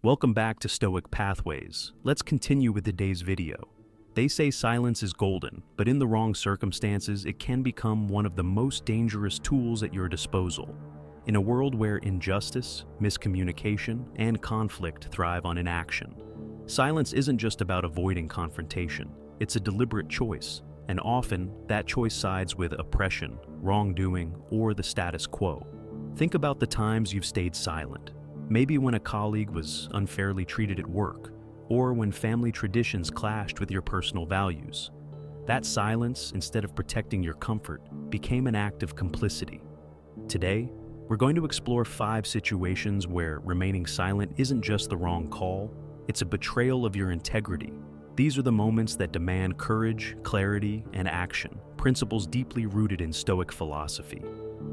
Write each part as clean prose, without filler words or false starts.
Welcome back to Stoic Pathways. Let's continue with today's video. They say silence is golden, but in the wrong circumstances, it can become one of the most dangerous tools at your disposal. In a world where injustice, miscommunication, and conflict thrive on inaction, silence isn't just about avoiding confrontation. It's a deliberate choice, and often that choice sides with oppression, wrongdoing, or the status quo. Think about the times you've stayed silent. Maybe when a colleague was unfairly treated at work, or when family traditions clashed with your personal values. That silence, instead of protecting your comfort, became an act of complicity. Today, we're going to explore 5 situations where remaining silent isn't just the wrong call, it's a betrayal of your integrity. These are the moments that demand courage, clarity, and action, principles deeply rooted in Stoic philosophy.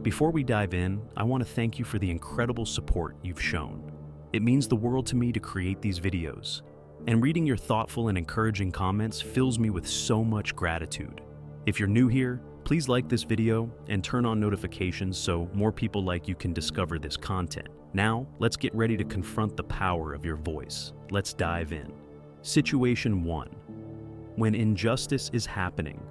Before we dive in, I want to thank you for the incredible support you've shown. It means the world to me to create these videos, and reading your thoughtful and encouraging comments fills me with so much gratitude. If you're new here, please like this video and turn on notifications so more people like you can discover this content. Now, let's get ready to confront the power of your voice. Let's dive in. Situation 1. When injustice is happening.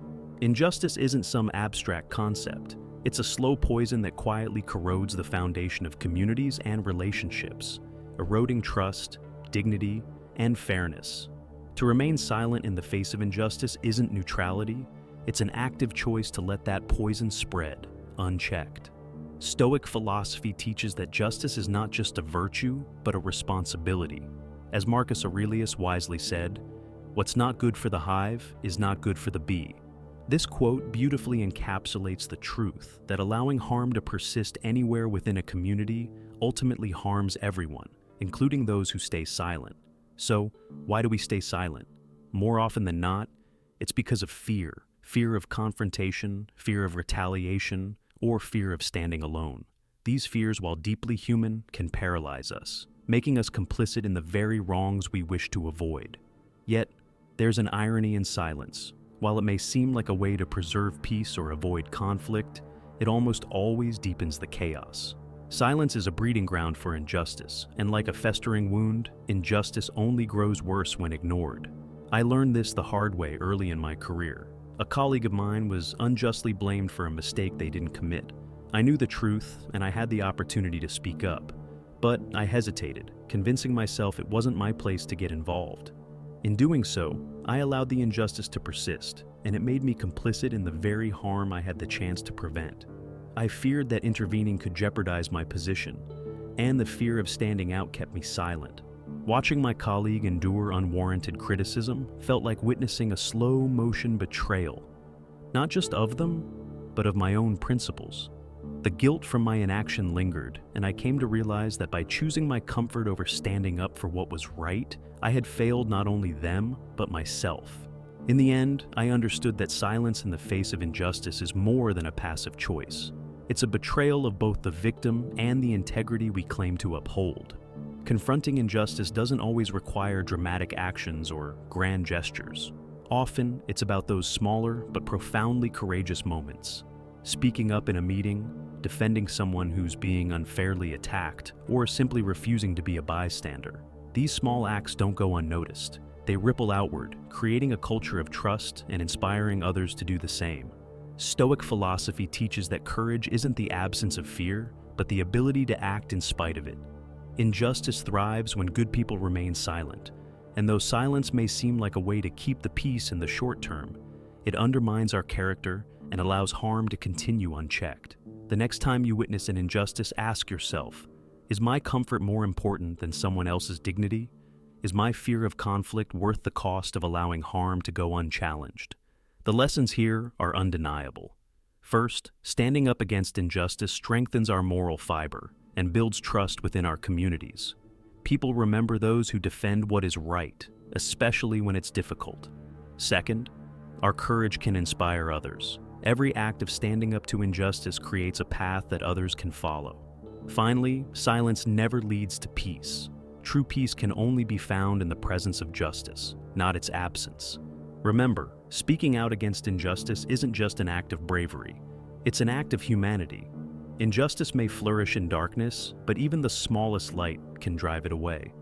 Injustice isn't some abstract concept. It's a slow poison that quietly corrodes the foundation of communities and relationships, eroding trust, dignity, and fairness. To remain silent in the face of injustice isn't neutrality, it's an active choice to let that poison spread, unchecked. Stoic philosophy teaches that justice is not just a virtue, but a responsibility. As Marcus Aurelius wisely said, "What's not good for the hive is not good for the bee." This quote beautifully encapsulates the truth that allowing harm to persist anywhere within a community ultimately harms everyone, including those who stay silent. So, why do we stay silent? More often than not, it's because of fear. Fear of confrontation, fear of retaliation, or fear of standing alone. These fears, while deeply human, can paralyze us, making us complicit in the very wrongs we wish to avoid. Yet, there's an irony in silence. While it may seem like a way to preserve peace or avoid conflict, it almost always deepens the chaos. Silence is a breeding ground for injustice, and like a festering wound, injustice only grows worse when ignored. I learned this the hard way early in my career. A colleague of mine was unjustly blamed for a mistake they didn't commit. I knew the truth, and I had the opportunity to speak up. But I hesitated, convincing myself it wasn't my place to get involved. In doing so, I allowed the injustice to persist, and it made me complicit in the very harm I had the chance to prevent. I feared that intervening could jeopardize my position, and the fear of standing out kept me silent. Watching my colleague endure unwarranted criticism felt like witnessing a slow-motion betrayal, not just of them, but of my own principles. The guilt from my inaction lingered, and I came to realize that by choosing my comfort over standing up for what was right, I had failed not only them, but myself. In the end, I understood that silence in the face of injustice is more than a passive choice. It's a betrayal of both the victim and the integrity we claim to uphold. Confronting injustice doesn't always require dramatic actions or grand gestures. Often, it's about those smaller but profoundly courageous moments. Speaking up in a meeting, defending someone who's being unfairly attacked, or simply refusing to be a bystander. These small acts don't go unnoticed. They ripple outward, creating a culture of trust and inspiring others to do the same. Stoic philosophy teaches that courage isn't the absence of fear, but the ability to act in spite of it. Injustice thrives when good people remain silent, and though silence may seem like a way to keep the peace in the short term, it undermines our character and allows harm to continue unchecked. The next time you witness an injustice, ask yourself, is my comfort more important than someone else's dignity? Is my fear of conflict worth the cost of allowing harm to go unchallenged? The lessons here are undeniable. First, standing up against injustice strengthens our moral fiber and builds trust within our communities. People remember those who defend what is right, especially when it's difficult. Second, our courage can inspire others. Every act of standing up to injustice creates a path that others can follow. Finally, silence never leads to peace. True peace can only be found in the presence of justice, not its absence. Remember, speaking out against injustice isn't just an act of bravery. It's an act of humanity. Injustice may flourish in darkness, but even the smallest light can drive it away.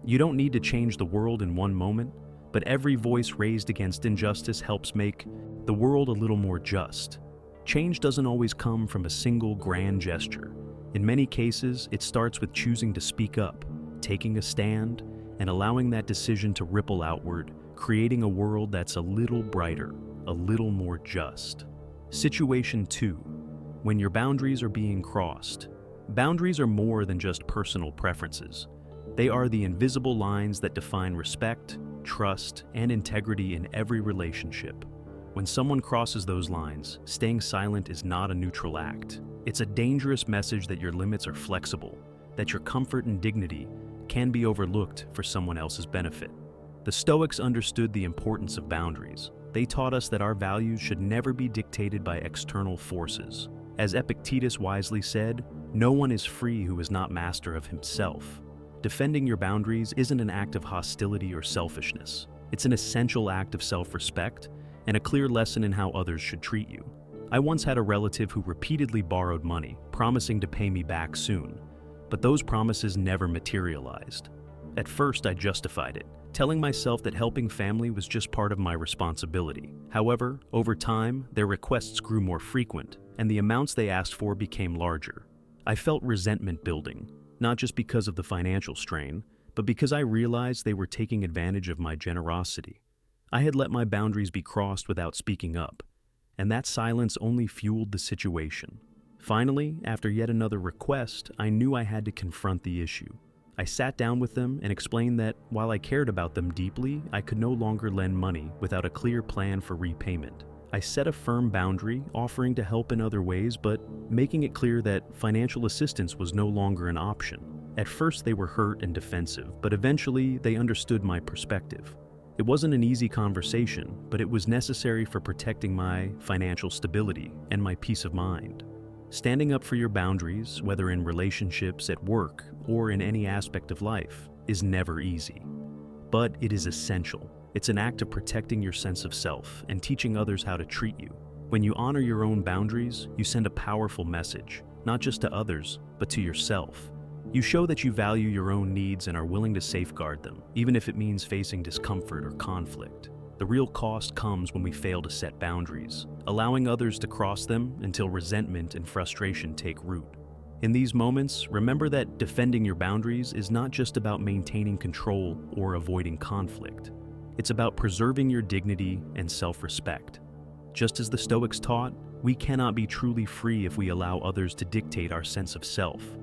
You don't need to change the world in one moment, but every voice raised against injustice helps make the world a little more just. Change doesn't always come from a single grand gesture. In many cases, it starts with choosing to speak up, taking a stand, and allowing that decision to ripple outward, creating a world that's a little brighter, a little more just. Situation 2. When your boundaries are being crossed. Boundaries are more than just personal preferences. They are the invisible lines that define respect, trust, and integrity in every relationship. When someone crosses those lines, staying silent is not a neutral act. It's a dangerous message that your limits are flexible, that your comfort and dignity can be overlooked for someone else's benefit. The Stoics understood the importance of boundaries. They taught us that our values should never be dictated by external forces. As Epictetus wisely said, "No one is free who is not master of himself." Defending your boundaries isn't an act of hostility or selfishness. It's an essential act of self-respect and a clear lesson in how others should treat you. I once had a relative who repeatedly borrowed money, promising to pay me back soon, but those promises never materialized. At first, I justified it, telling myself that helping family was just part of my responsibility. However, over time, their requests grew more frequent, and the amounts they asked for became larger. I felt resentment building, not just because of the financial strain, but because I realized they were taking advantage of my generosity. I had let my boundaries be crossed without speaking up, and that silence only fueled the situation. Finally, after yet another request, I knew I had to confront the issue. I sat down with them and explained that while I cared about them deeply, I could no longer lend money without a clear plan for repayment. I set a firm boundary, offering to help in other ways, but making it clear that financial assistance was no longer an option. At first, they were hurt and defensive, but eventually they understood my perspective. It wasn't an easy conversation, but it was necessary for protecting my financial stability and my peace of mind. Standing up for your boundaries, whether in relationships, at work, or in any aspect of life, is never easy. But it is essential. It's an act of protecting your sense of self and teaching others how to treat you. When you honor your own boundaries, you send a powerful message, not just to others, but to yourself. You show that you value your own needs and are willing to safeguard them, even if it means facing discomfort or conflict. The real cost comes when we fail to set boundaries, allowing others to cross them until resentment and frustration take root. In these moments, remember that defending your boundaries is not just about maintaining control or avoiding conflict. It's about preserving your dignity and self-respect. Just as the Stoics taught, we cannot be truly free if we allow others to dictate our sense of self.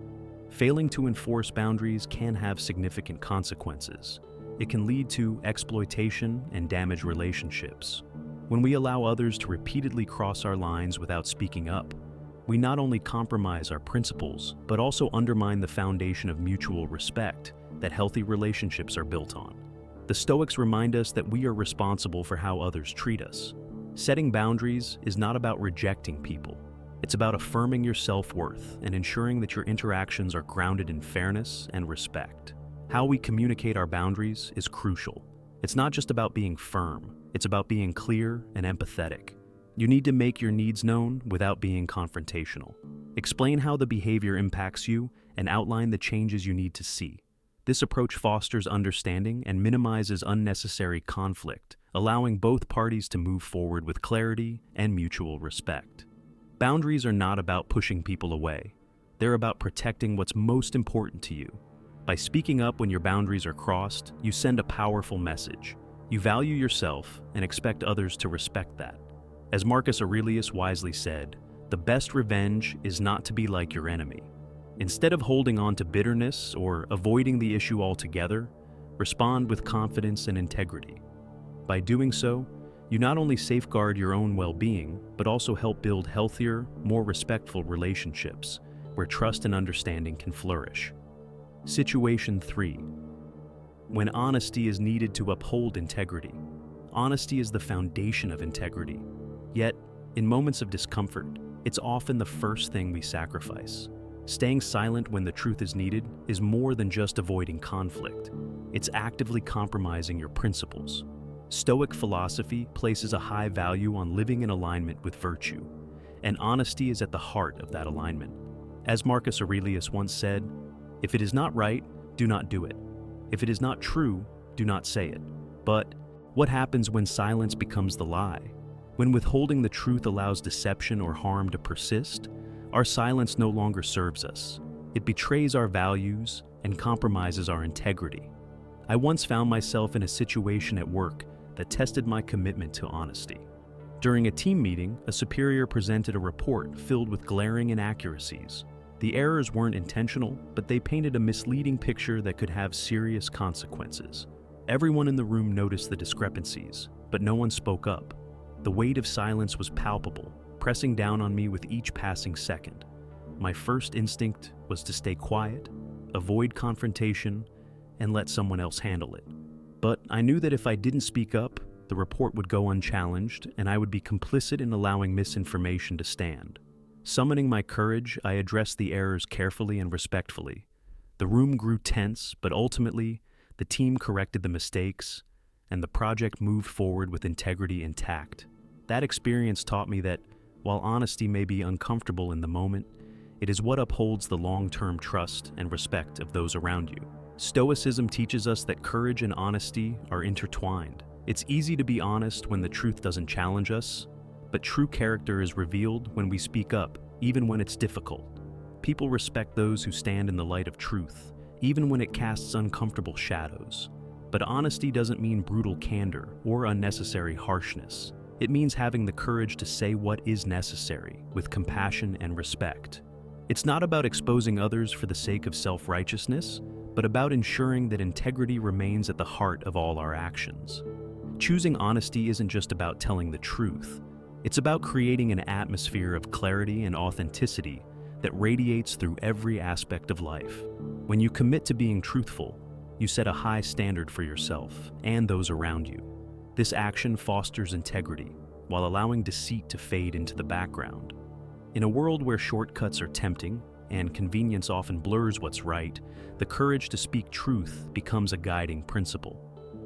Failing to enforce boundaries can have significant consequences. It can lead to exploitation and damage relationships. When we allow others to repeatedly cross our lines without speaking up, we not only compromise our principles, but also undermine the foundation of mutual respect that healthy relationships are built on. The Stoics remind us that we are responsible for how others treat us. Setting boundaries is not about rejecting people. It's about affirming your self-worth and ensuring that your interactions are grounded in fairness and respect. How we communicate our boundaries is crucial. It's not just about being firm, it's about being clear and empathetic. You need to make your needs known without being confrontational. Explain how the behavior impacts you and outline the changes you need to see. This approach fosters understanding and minimizes unnecessary conflict, allowing both parties to move forward with clarity and mutual respect. Boundaries are not about pushing people away. They're about protecting what's most important to you. By speaking up when your boundaries are crossed, you send a powerful message. You value yourself and expect others to respect that. As Marcus Aurelius wisely said, the best revenge is not to be like your enemy. Instead of holding on to bitterness or avoiding the issue altogether, respond with confidence and integrity. By doing so, you not only safeguard your own well-being, but also help build healthier, more respectful relationships where trust and understanding can flourish. Situation 3. When honesty is needed to uphold integrity. Honesty is the foundation of integrity. Yet, in moments of discomfort, it's often the first thing we sacrifice. Staying silent when the truth is needed is more than just avoiding conflict. It's actively compromising your principles. Stoic philosophy places a high value on living in alignment with virtue, and honesty is at the heart of that alignment. As Marcus Aurelius once said, "If it is not right, do not do it." If it is not true, do not say it. But what happens when silence becomes the lie? When withholding the truth allows deception or harm to persist, our silence no longer serves us. It betrays our values and compromises our integrity. I once found myself in a situation at work that tested my commitment to honesty. During a team meeting, a superior presented a report filled with glaring inaccuracies. The errors weren't intentional, but they painted a misleading picture that could have serious consequences. Everyone in the room noticed the discrepancies, but no one spoke up. The weight of silence was palpable, pressing down on me with each passing second. My first instinct was to stay quiet, avoid confrontation, and let someone else handle it. But I knew that if I didn't speak up, the report would go unchallenged, and I would be complicit in allowing misinformation to stand. Summoning my courage, I addressed the errors carefully and respectfully. The room grew tense, but ultimately, the team corrected the mistakes, and the project moved forward with integrity intact. That experience taught me that, while honesty may be uncomfortable in the moment, it is what upholds the long-term trust and respect of those around you. Stoicism teaches us that courage and honesty are intertwined. It's easy to be honest when the truth doesn't challenge us, but true character is revealed when we speak up, even when it's difficult. People respect those who stand in the light of truth, even when it casts uncomfortable shadows. But honesty doesn't mean brutal candor or unnecessary harshness. It means having the courage to say what is necessary, with compassion and respect. It's not about exposing others for the sake of self-righteousness, but about ensuring that integrity remains at the heart of all our actions. Choosing honesty isn't just about telling the truth. It's about creating an atmosphere of clarity and authenticity that radiates through every aspect of life. When you commit to being truthful, you set a high standard for yourself and those around you. This action fosters integrity, while allowing deceit to fade into the background. In a world where shortcuts are tempting and convenience often blurs what's right, the courage to speak truth becomes a guiding principle.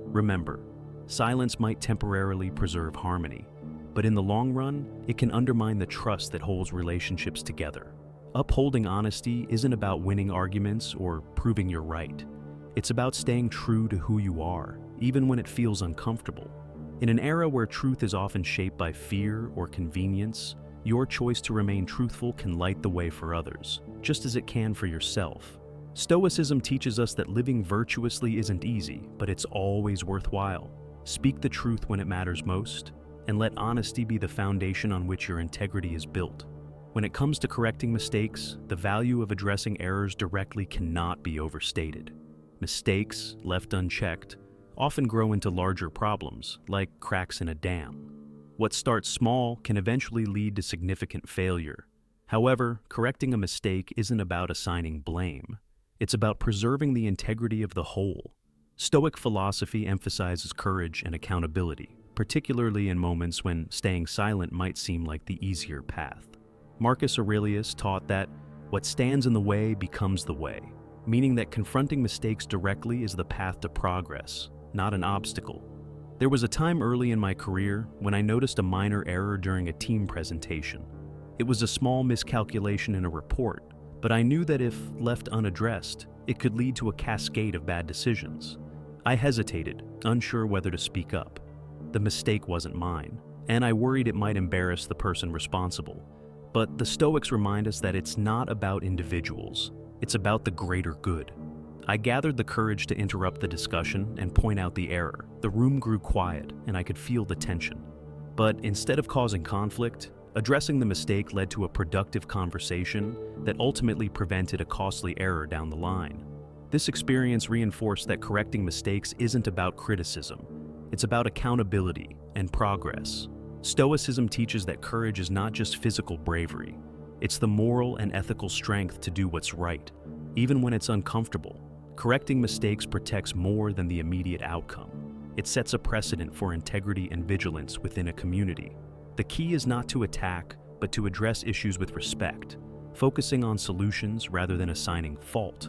Remember, silence might temporarily preserve harmony, but in the long run, it can undermine the trust that holds relationships together. Upholding honesty isn't about winning arguments or proving you're right. It's about staying true to who you are, even when it feels uncomfortable. In an era where truth is often shaped by fear or convenience, your choice to remain truthful can light the way for others, just as it can for yourself. Stoicism teaches us that living virtuously isn't easy, but it's always worthwhile. Speak the truth when it matters most, and let honesty be the foundation on which your integrity is built. When it comes to correcting mistakes, the value of addressing errors directly cannot be overstated. Mistakes, left unchecked, often grow into larger problems, like cracks in a dam. What starts small can eventually lead to significant failure. However, correcting a mistake isn't about assigning blame. It's about preserving the integrity of the whole. Stoic philosophy emphasizes courage and accountability, particularly in moments when staying silent might seem like the easier path. Marcus Aurelius taught that what stands in the way becomes the way, meaning that confronting mistakes directly is the path to progress, not an obstacle. There was a time early in my career when I noticed a minor error during a team presentation. It was a small miscalculation in a report, but I knew that if left unaddressed, it could lead to a cascade of bad decisions. I hesitated, unsure whether to speak up. The mistake wasn't mine, and I worried it might embarrass the person responsible. But the Stoics remind us that it's not about individuals, it's about the greater good. I gathered the courage to interrupt the discussion and point out the error. The room grew quiet, and I could feel the tension. But instead of causing conflict, addressing the mistake led to a productive conversation that ultimately prevented a costly error down the line. This experience reinforced that correcting mistakes isn't about criticism. It's about accountability and progress. Stoicism teaches that courage is not just physical bravery. It's the moral and ethical strength to do what's right, even when it's uncomfortable. Correcting mistakes protects more than the immediate outcome. It sets a precedent for integrity and vigilance within a community. The key is not to attack, but to address issues with respect, focusing on solutions rather than assigning fault.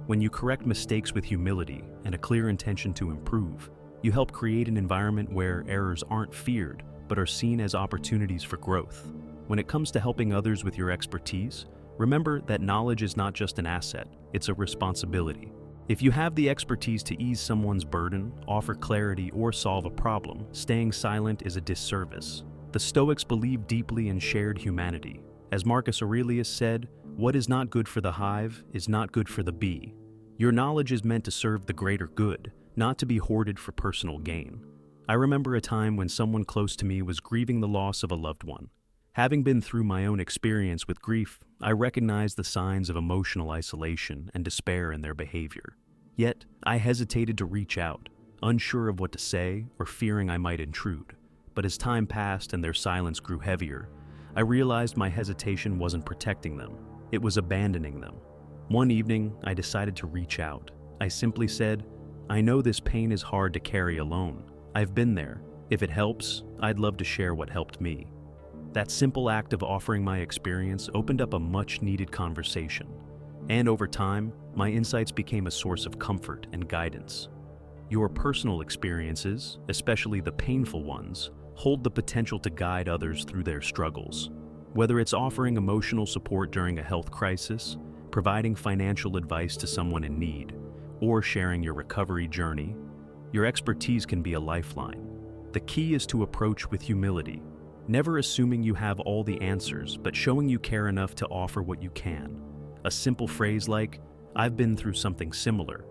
When you correct mistakes with humility and a clear intention to improve, you help create an environment where errors aren't feared, but are seen as opportunities for growth. When it comes to helping others with your expertise, remember that knowledge is not just an asset, it's a responsibility. If you have the expertise to ease someone's burden, offer clarity, or solve a problem, staying silent is a disservice. The Stoics believed deeply in shared humanity. As Marcus Aurelius said, "What is not good for the hive is not good for the bee." Your knowledge is meant to serve the greater good, not to be hoarded for personal gain. I remember a time when someone close to me was grieving the loss of a loved one. Having been through my own experience with grief, I recognized the signs of emotional isolation and despair in their behavior. Yet, I hesitated to reach out, unsure of what to say or fearing I might intrude. But as time passed and their silence grew heavier, I realized my hesitation wasn't protecting them, it was abandoning them. One evening, I decided to reach out. I simply said, "I know this pain is hard to carry alone. I've been there. If it helps, I'd love to share what helped me." That simple act of offering my experience opened up a much-needed conversation. And over time, my insights became a source of comfort and guidance. Your personal experiences, especially the painful ones, hold the potential to guide others through their struggles. Whether it's offering emotional support during a health crisis, providing financial advice to someone in need, or sharing your recovery journey, your expertise can be a lifeline. The key is to approach with humility, never assuming you have all the answers, but showing you care enough to offer what you can. A simple phrase like, "I've been through something similar.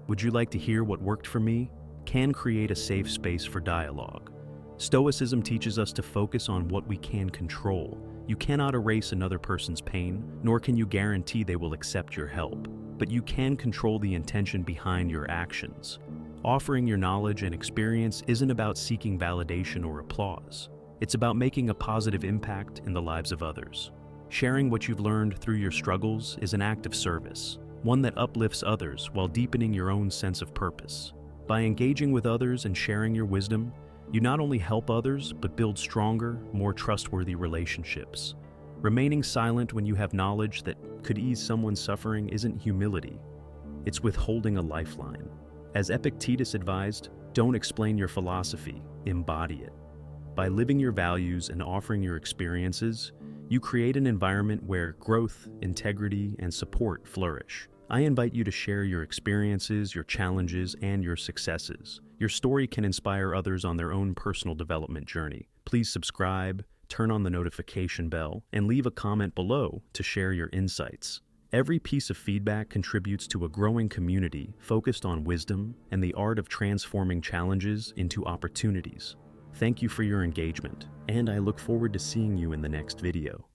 Would you like to hear what worked for me?" can create a safe space for dialogue. Stoicism teaches us to focus on what we can control. You cannot erase another person's pain, nor can you guarantee they will accept your help. But you can control the intention behind your actions. Offering your knowledge and experience isn't about seeking validation or applause. It's about making a positive impact in the lives of others. Sharing what you've learned through your struggles is an act of service, one that uplifts others while deepening your own sense of purpose. By engaging with others and sharing your wisdom, you not only help others, but build stronger, more trustworthy relationships. Remaining silent when you have knowledge that could ease someone's suffering isn't humility. It's withholding a lifeline. As Epictetus advised, don't explain your philosophy, embody it. By living your values and offering your experiences, you create an environment where growth, integrity, and support flourish. I invite you to share your experiences, your challenges, and your successes. Your story can inspire others on their own personal development journey. Please subscribe, turn on the notification bell, and leave a comment below to share your insights. Every piece of feedback contributes to a growing community focused on wisdom and the art of transforming challenges into opportunities. Thank you for your engagement, and I look forward to seeing you in the next video.